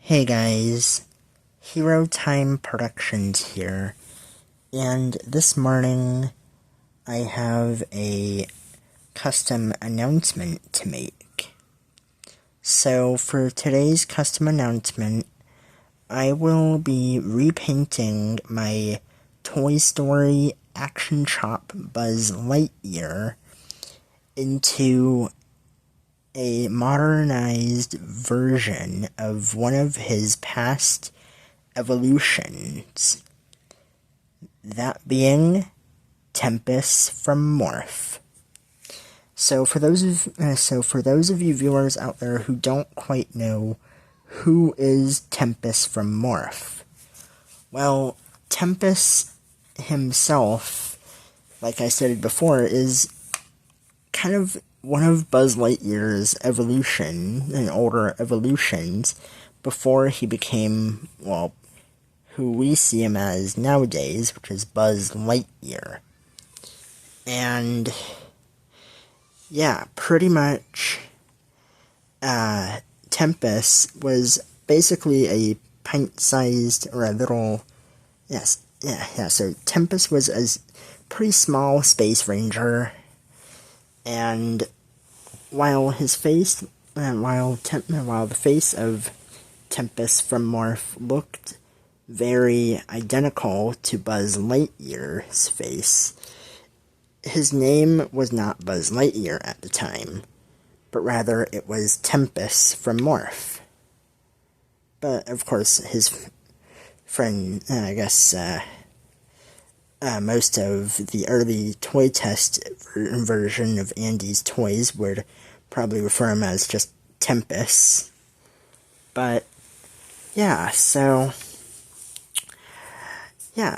Hey guys, Hero Time Productions here, and this morning I have a custom announcement to make. So for today's custom announcement, I will be repainting my Toy Story Action Chop Buzz Lightyear into a modernized version of one of his past evolutions, that being Tempus from Morph. So for those of you viewers out there who don't quite know who is Tempus from Morph, well, Tempus himself, like I stated before, is kind of one of Buzz Lightyear's evolution and older evolutions before he became, well, who we see him as nowadays, which is Buzz Lightyear. And yeah, pretty much Tempus was basically a pint-sized, or a little, so Tempus was a pretty small space ranger, and while the face of Tempus from Morph looked very identical to Buzz Lightyear's face, his name was not Buzz Lightyear at the time, but rather it was Tempus from Morph. But of course, his friend, most of the early toy test version of Andy's toys would probably refer him as just Tempus. But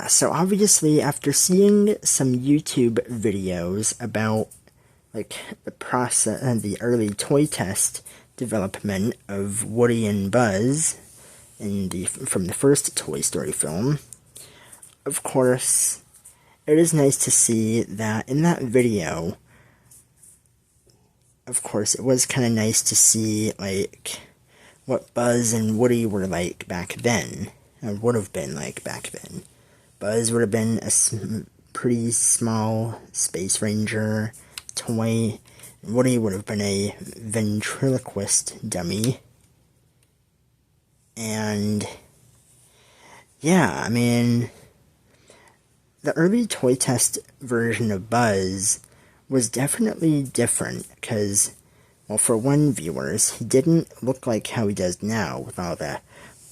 so obviously after seeing some YouTube videos about like the process and the early toy test development of Woody and Buzz from the first Toy Story film, of course, it is nice to see that in that video, of course, it was kind of nice to see, like, what Buzz and Woody were like back then, or would have been like back then. Buzz would have been a pretty small Space Ranger toy, and Woody would have been a ventriloquist dummy. And yeah, I mean, the early toy test version of Buzz was definitely different because, well, for one, viewers, he didn't look like how he does now with all the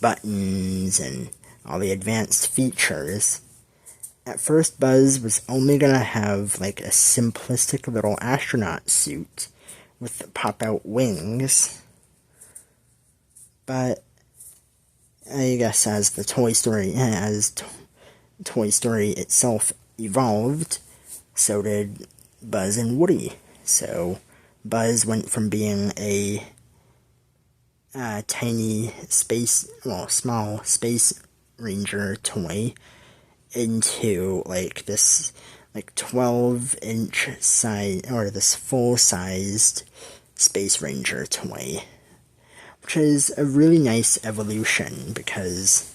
buttons and all the advanced features. At first, Buzz was only gonna have like a simplistic little astronaut suit with pop-out wings, but I guess as Toy Story itself evolved, so did Buzz and Woody. So Buzz went from being a tiny small space ranger toy into like this 12-inch size, or this full-sized space ranger toy, which is a really nice evolution, because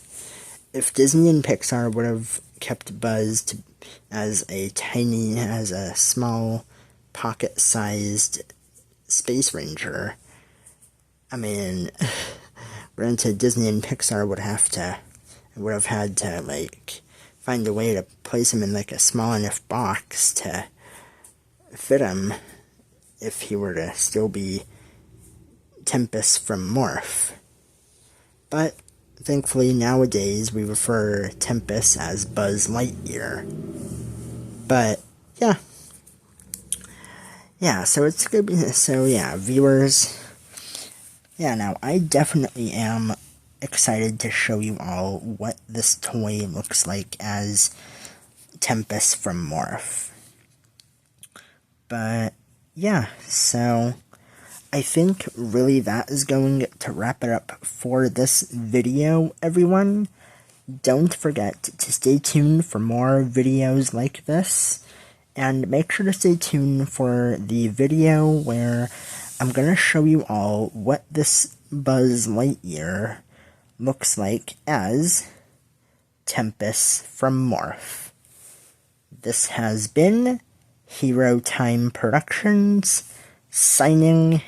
if Disney and Pixar would have kept Buzz as a small, pocket-sized space ranger, I mean, granted, Disney and Pixar would have had to, like, find a way to place him in, like, a small enough box to fit him if he were to still be Tempus from Morph. But thankfully, nowadays, we refer Tempus as Buzz Lightyear. But, so it's gonna be, viewers, now, I definitely am excited to show you all what this toy looks like as Tempus from Morph. But, so I think really that is going to wrap it up for this video, everyone. Don't forget to stay tuned for more videos like this, and make sure to stay tuned for the video where I'm going to show you all what this Buzz Lightyear looks like as Tempus from Morph. This has been Hero Time Productions, signing